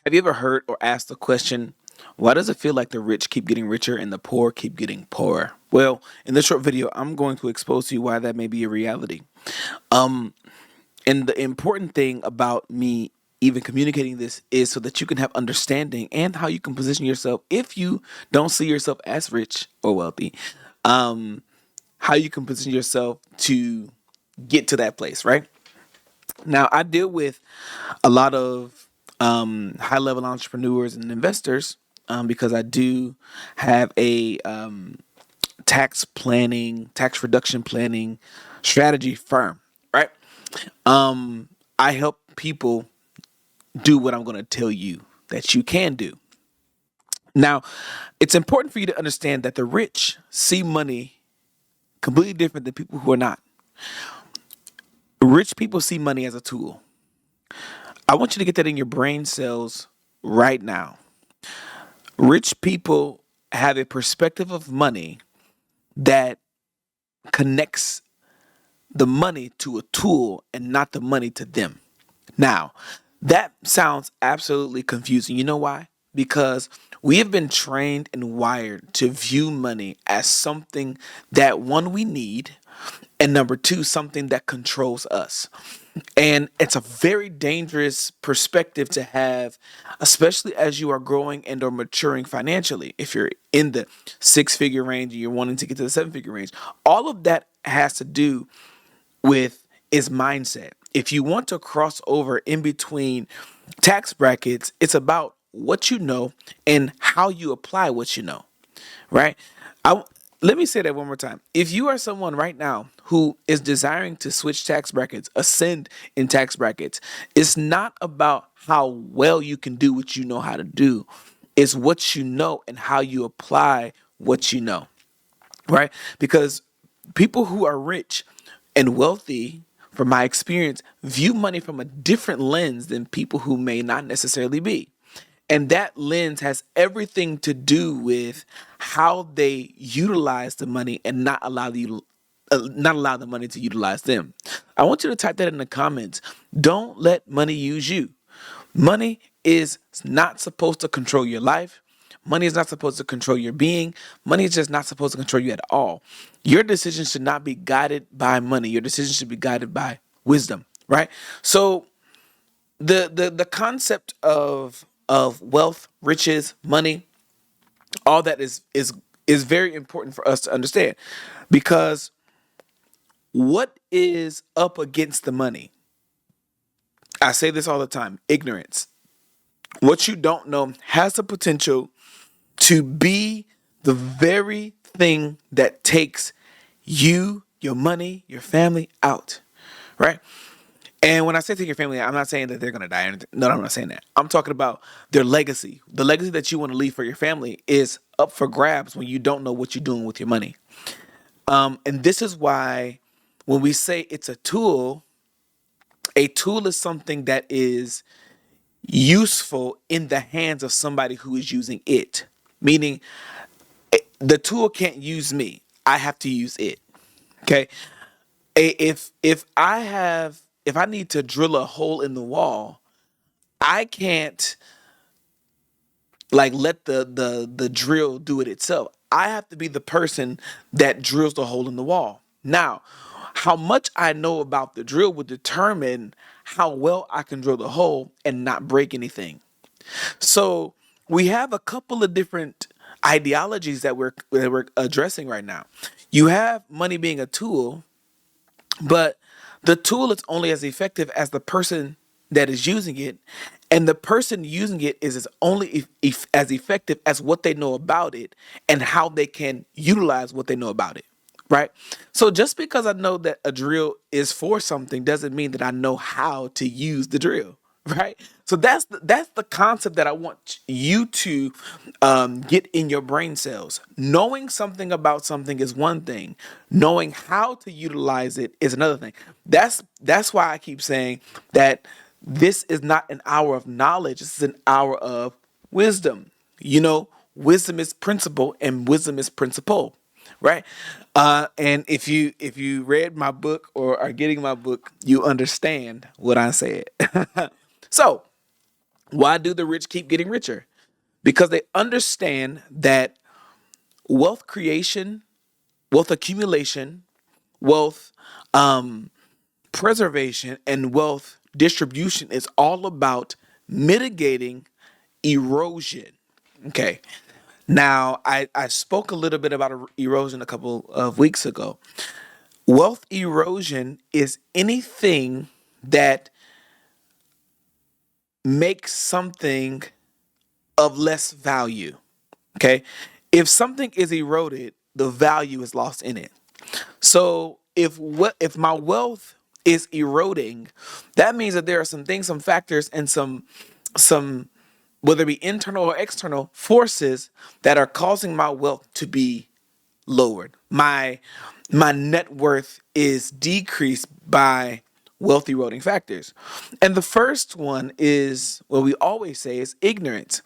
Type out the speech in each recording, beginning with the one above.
Have you ever heard or asked the question, why does it feel like the rich keep getting richer and the poor keep getting poorer? Well, in this short video, I'm going to expose to you why that may be a reality. Um, and the important thing about me even communicating this is so that you can have understanding and how you can position yourself if you don't see yourself as rich or wealthy. Um, how you can position yourself to get to that place, right? Now, I deal with a lot of high level entrepreneurs and investors because I do have a tax planning, tax reduction planning strategy firm, right? I help people do what I'm going to tell you that you can do. Now, it's important for you to understand that the rich see money completely different than people who are not. Rich people see money as a tool. I want you to get that in your brain cells right now. Rich people have a perspective of money that connects the money to a tool and not the money to them. Now, that sounds absolutely confusing. You know why? Because we have been trained and wired to view money as something that one, we need, and number two, something that controls us. And it's a very dangerous perspective to have, especially as you are growing and or maturing financially. If you're in the six-figure range and you're wanting to get to the seven-figure range, all of that has to do with is mindset. If you want to cross over in between tax brackets, it's about what you know and how you apply what you know, right? I Let me say that one more time. If you are someone right now who is desiring to switch tax brackets, ascend in tax brackets, it's not about how well you can do what you know how to do. It's what you know and how you apply what you know, right? Because people who are rich and wealthy, from my experience, view money from a different lens than people who may not necessarily be. And that lens has everything to do with how they utilize the money and not allow the money to utilize them. I want you to type that in the comments. Don't let money use you. Money is not supposed to control your life. Money is not supposed to control your being. Money is just not supposed to control you at all. Your decisions should not be guided by money. Your decisions should be guided by wisdom, right? So the concept of wealth, riches, money, all that is very important for us to understand because what is up against the money? I say this all the time, ignorance. What you don't know has the potential to be the very thing that takes you, your money, your family out, right? And when I say take your family out, I'm not saying that they're going to die or anything. No, I'm not saying that. I'm talking about their legacy. The legacy that you want to leave for your family is up for grabs when you don't know what you're doing with your money. And this is why when we say it's a tool is something that is useful in the hands of somebody who is using it. Meaning the tool can't use me. I have to use it. Okay. If I need to drill a hole in the wall, I can't like let the drill do it itself. I have to be the person that drills the hole in the wall. Now, how much I know about the drill will determine how well I can drill the hole and not break anything. So we have a couple of different ideologies that we're addressing right now. You have money being a tool, but the tool is only as effective as the person that is using it, and the person using it is as only as effective as what they know about it and how they can utilize what they know about it. Right? So just because I know that a drill is for something doesn't mean that I know how to use the drill. Right? So that's the concept that I want you to get in your brain cells. Knowing something about something is one thing. Knowing how to utilize it is another thing. That's why I keep saying that this is not an hour of knowledge. This is an hour of wisdom. Wisdom is principle and wisdom is principle, right? And if you read my book or are getting my book, you understand what I said. So Why do the rich keep getting richer? Because they understand that wealth creation, wealth accumulation, wealth preservation, and wealth distribution is all about mitigating erosion. Okay. Now, I spoke a little bit about erosion a couple of weeks ago. Wealth erosion is anything that makes something of less value. Okay. If something is eroded, the value is lost in it. So if my wealth is eroding, that means that there are some things, some factors, and some whether it be internal or external forces that are causing my wealth to be lowered. My net worth is decreased by wealth eroding factors. And the first one is what we always say is ignorance.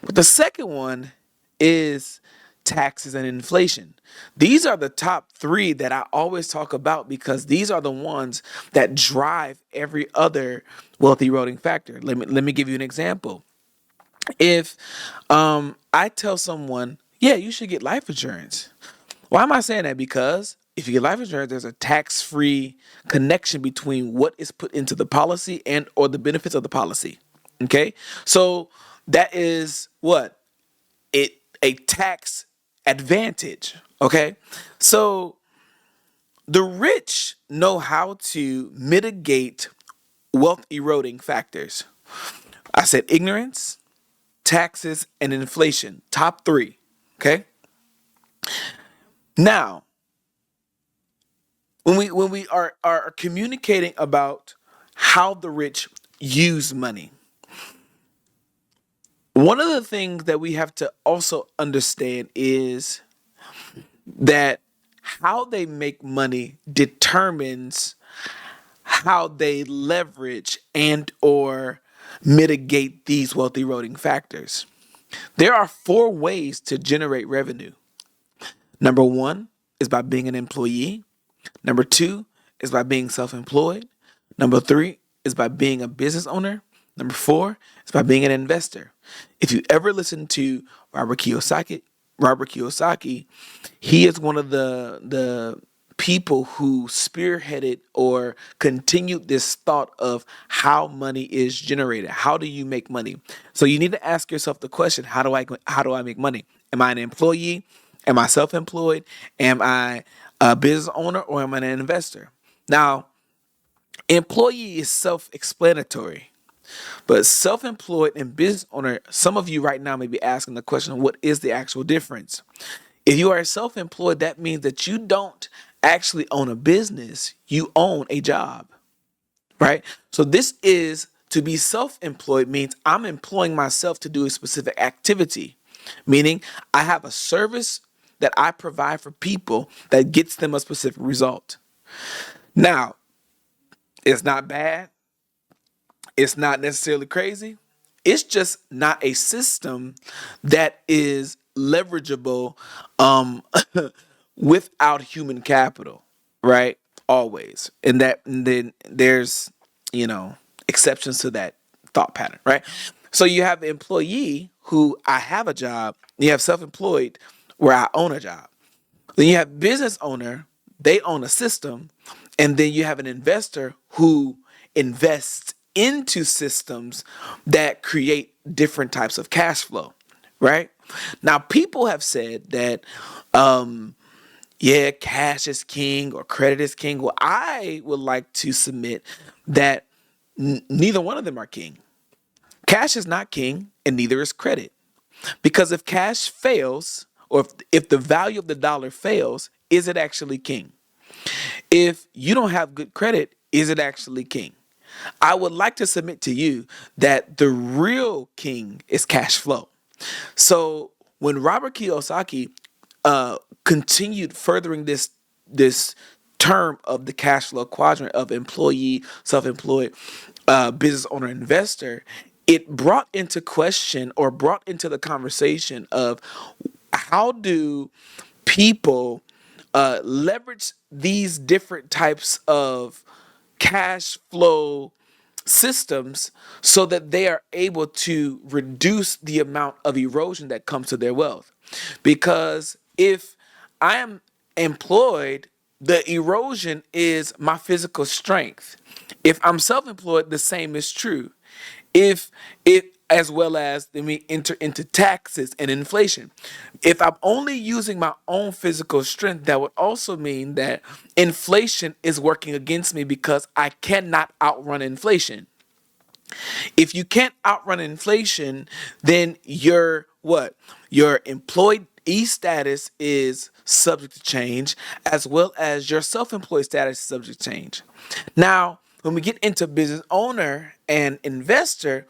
But the second one is taxes and inflation. These are the top three that I always talk about because these are the ones that drive every other wealth eroding factor. Let me give you an example. If I tell someone, yeah, you should get life insurance. Why am I saying that? Because if you get life insurance, there's a tax-free connection between what is put into the policy and or the benefits of the policy. Okay? So that is what? It a tax advantage. Okay? So the rich know how to mitigate wealth eroding factors. I said ignorance, taxes, and inflation. Top three. Okay? Now, when we are communicating about how the rich use money, one of the things that we have to also understand is that how they make money determines how they leverage and or mitigate these wealth eroding factors. There are four ways to generate revenue. Number one is by being an employee. Number two is by being self employed. Number three is by being a business owner. Number four is by being an investor. If you ever listen to Robert Kiyosaki, he is one of the people who spearheaded or continued this thought of how money is generated. How do you make money? So you need to ask yourself the question: How do I make money? Am I an employee? Am I self-employed? Am I a business owner or am I an investor? Now, employee is self-explanatory, but self-employed and business owner, some of you right now may be asking the question, what is the actual difference? If you are self-employed, that means that you don't actually own a business, you own a job, right? So this is to be self-employed means I'm employing myself to do a specific activity, meaning I have a service that I provide for people that gets them a specific result. Now, it's not bad. It's not necessarily crazy. It's just not a system that is leverageable without human capital, right? Always. And then there's, you know, exceptions to that thought pattern, right? So you have the employee who I have a job, you have self-employed where I own a job. Then you have business owner, they own a system, and then you have an investor who invests into systems that create different types of cash flow, right? Now, people have said that, yeah, cash is king or credit is king. Well, I would like to submit that neither one of them are king. Cash is not king, and neither is credit. Because if cash fails, or if the value of the dollar fails, is it actually king? If you don't have good credit, is it actually king? I would like to submit to you that the real king is cash flow. So when Robert Kiyosaki continued furthering this term of the cash flow quadrant of employee, self-employed, business owner, investor, it brought into question or brought into the conversation of how do people leverage these different types of cash flow systems so that they are able to reduce the amount of erosion that comes to their wealth. Because if I am employed, the erosion is my physical strength. If I'm self-employed, the same is true. If it as well as then we enter into taxes and inflation. If I'm only using my own physical strength, that would also mean that inflation is working against me because I cannot outrun inflation. If you can't outrun inflation, then your what? Your employee status is subject to change, as well as your self-employed status is subject to change. Now, when we get into business owner and investor,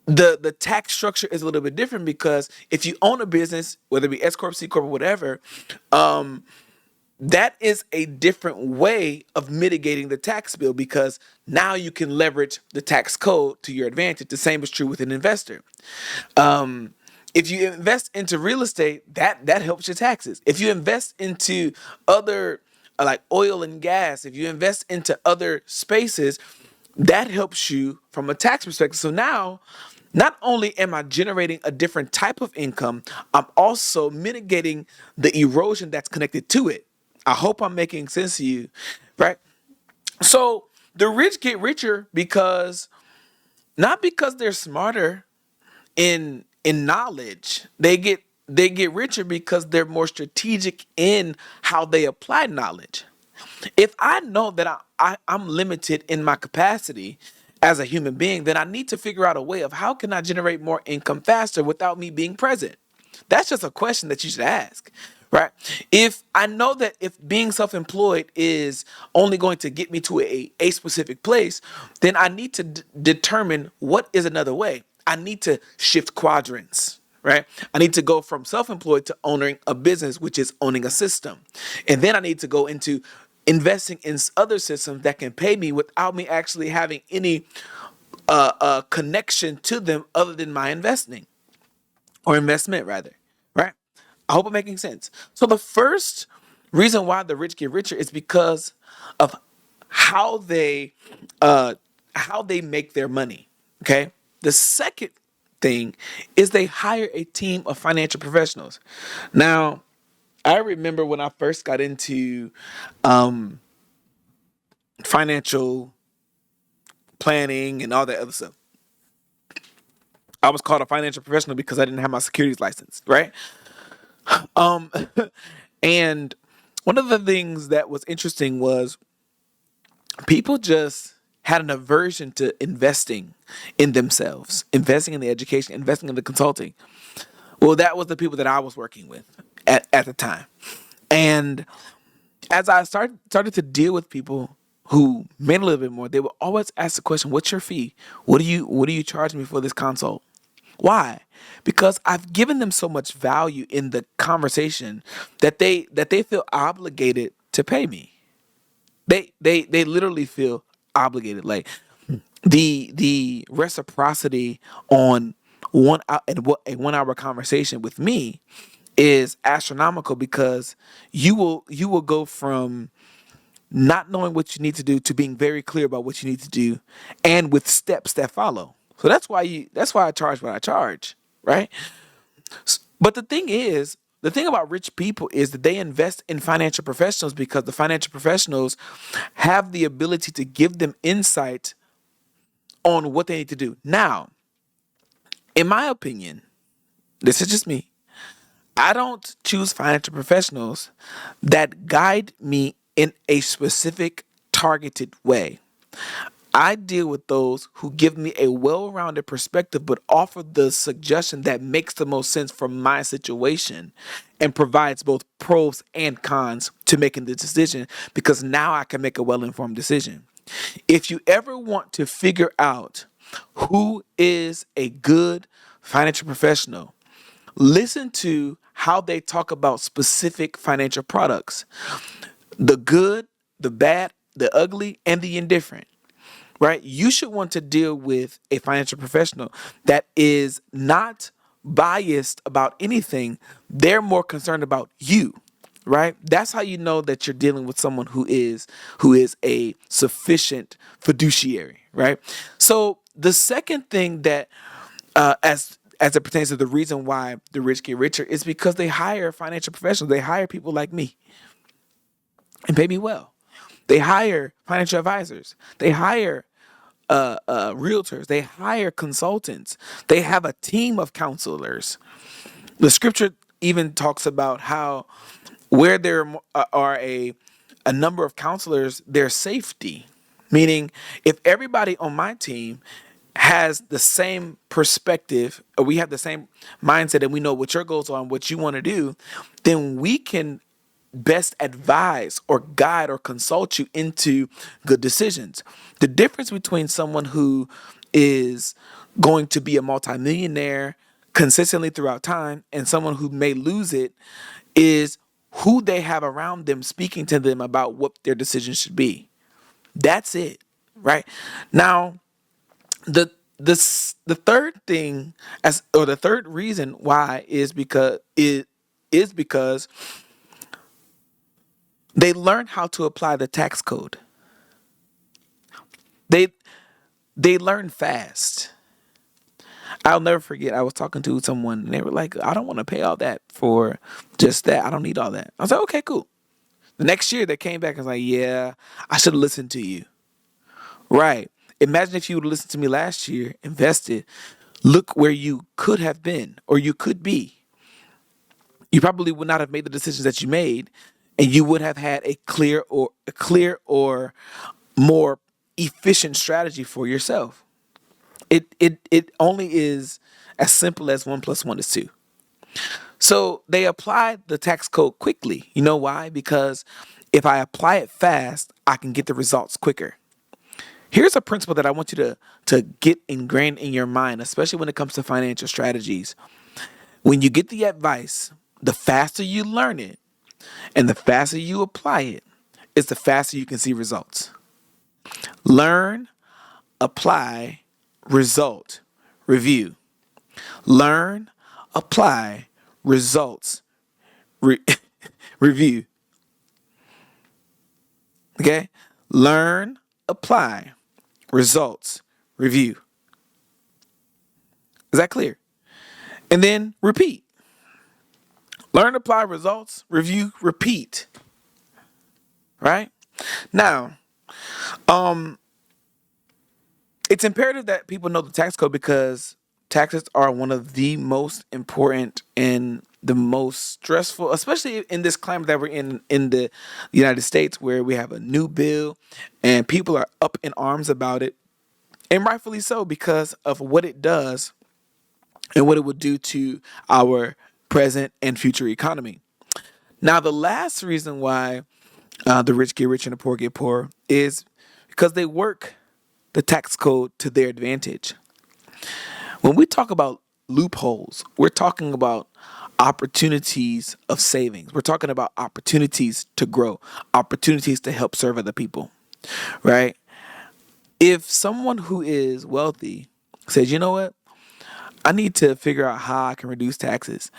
the tax structure is a little bit different because if you own a business, whether it be S corp, C corp, or whatever, that is a different way of mitigating the tax bill because now you can leverage the tax code to your advantage. The same is true with an investor. Um, if you invest into real estate, that helps your taxes. If you invest into other like oil and gas, if you invest into other spaces, that helps you from a tax perspective. So now, not only am I generating a different type of income, I'm also mitigating the erosion that's connected to it. I hope I'm making sense to you, right? So the rich get richer because not because they're smarter in knowledge. They get richer because they're more strategic in how they apply knowledge. If I know that I'm limited in my capacity as a human being, then I need to figure out a way of how can I generate more income faster without me being present. That's just a question that you should ask, right? If I know that if being self-employed is only going to get me to a specific place, then I need to determine what is another way. I need to shift quadrants, right? I need to go from self-employed to owning a business, which is owning a system. And then I need to go into investing in other systems that can pay me without me actually having any connection to them other than my investing or investment rather, right? I hope I'm making sense. So the first reason why the rich get richer is because of how they how they make their money. Okay. The second thing is they hire a team of financial professionals. Now, I remember when I first got into um, financial planning and all that other stuff. I was called a financial professional because I didn't have my securities license, right? Um, and one of the things that was interesting was people just had an aversion to investing in themselves, investing in the education, investing in the consulting. Well, that was the people that I was working with at the time. And as I started to deal with people who made a little bit more, they would always ask the question, "What's your fee? What do you charge me for this consult?" Why? Because I've given them so much value in the conversation that they feel obligated to pay me. They literally feel obligated. Like the reciprocity on a 1 hour conversation with me is astronomical because you will go from not knowing what you need to do to being very clear about what you need to do and with steps that follow. So that's why I charge what I charge, right? But the thing about rich people is that they invest in financial professionals because the financial professionals have the ability to give them insight on what they need to do. Now, in my opinion, this is just me. I don't choose financial professionals that guide me in a specific targeted way. I deal with those who give me a well rounded perspective, but offer the suggestion that makes the most sense for my situation and provides both pros and cons to making the decision because now I can make a well informed decision. If you ever want to figure out who is a good financial professional, listen to how they talk about specific financial products: the good, the bad, the ugly, and the indifferent, right? You should want to deal with a financial professional that is not biased about anything. They're more concerned about you, right? That's how you know that you're dealing with someone who is a sufficient fiduciary, right? So the second thing that, as it pertains to the reason why the rich get richer, is because they hire financial professionals. They hire people like me and pay me well. They hire financial advisors. They hire realtors. They hire consultants. They have a team of counselors. The scripture even talks about how where there are a number of counselors, there's safety. Meaning, if everybody on my team has the same perspective, or we have the same mindset, and we know what your goals are and what you want to do, then we can best advise or guide or consult you into good decisions. The difference between someone who is going to be a multimillionaire consistently throughout time and someone who may lose it is who they have around them speaking to them about what their decision should be. That's it, right? Now, the third thing, as or the third reason why, is because they learn how to apply the tax code. They they learn fast. I'll never forget. I was talking to someone, and they were like, "I don't want to pay all that for just that. I don't need all that." I was like, "Okay, cool." The next year, they came back and was like, "Yeah, I should have listened to you." Right. Imagine if you would have listened to me last year, invested. Look where you could have been, or you could be. You probably would not have made the decisions that you made, and you would have had a clear or more efficient strategy for yourself. It only is as simple as 1 plus 1 is 2. So they apply the tax code quickly. You know why? Because if I apply it fast, I can get the results quicker. Here's a principle that I want you to get ingrained in your mind, especially when it comes to financial strategies. When you get the advice, the faster you learn it and the faster you apply it, is the faster you can see results. Learn, apply, result, review. Learn, apply, results, re- review. Okay? Learn, apply, results, review. Is that clear? And then repeat. Learn, apply, results, review, repeat. Right? Now, it's imperative that people know the tax code because taxes are one of the most important and the most stressful, especially in this climate that we're in the United States, where we have a new bill and people are up in arms about it, and rightfully so because of what it does and what it would do to our present and future economy. Now, the last reason why the rich get rich and the poor get poor is because they work the tax code to their advantage. When we talk about loopholes, we're talking about opportunities of savings. We're talking about opportunities to grow, opportunities to help serve other people, right? If someone who is wealthy says, you know what, I need to figure out how I can reduce taxes.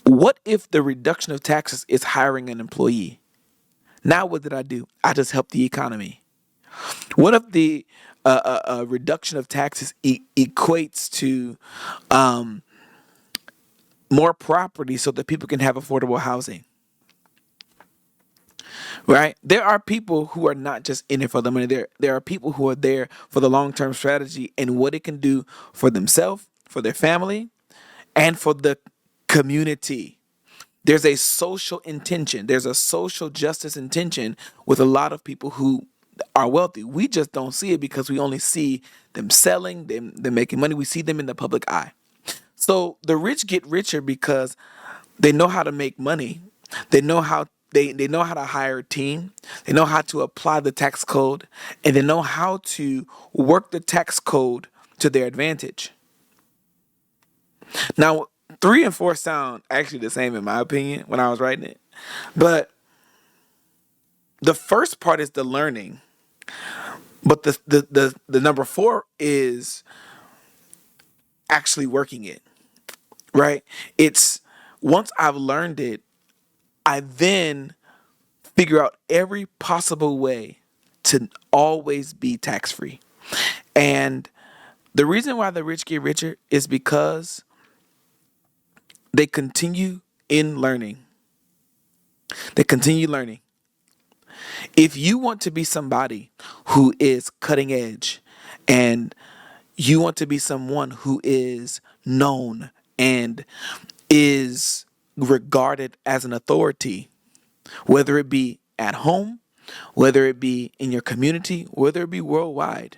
What if the reduction of taxes is hiring an employee? Now, what did I do? I just helped the economy. What if the reduction of taxes equates to um, more property so that people can have affordable housing? Right? There are people who are not just in it for the money. There are people who are there for the long term strategy and what it can do for themselves, for their family, and for the community. There's a social intention. There's a social justice intention with a lot of people who are wealthy. We just don't see it because we only see them selling, them making money. We see them in the public eye. So the rich get richer because they know how to make money. They know how to hire a team. They know how to apply the tax code, and they know how to work the tax code to their advantage. Now, 3 and 4 sound actually the same in my opinion when I was writing it. But the first part is the learning. But the number 4 is actually working it, right? It's once I've learned it, I then figure out every possible way to always be tax free. And the reason why the rich get richer is because they continue in learning. They continue learning. If you want to be somebody who is cutting edge and you want to be someone who is known and is regarded as an authority, whether it be at home, whether it be in your community, whether it be worldwide,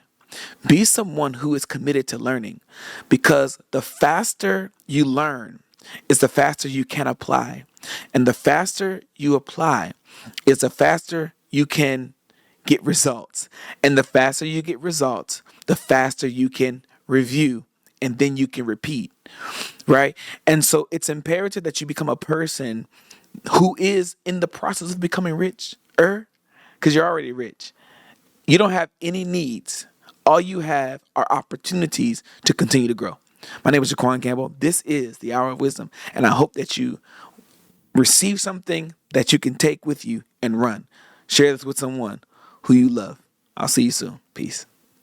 be someone who is committed to learning, because the faster you learn is the faster you can apply. And the faster you apply is the faster you can get results. And the faster you get results, the faster you can review and then you can repeat, right? And so it's imperative that you become a person who is in the process of becoming rich, because you're already rich. You don't have any needs. All you have are opportunities to continue to grow. My name is JaQuan Campbell. This is the Hour of Wisdom, and I hope that you receive something that you can take with you and run. Share this with someone who you love. I'll see you soon. Peace.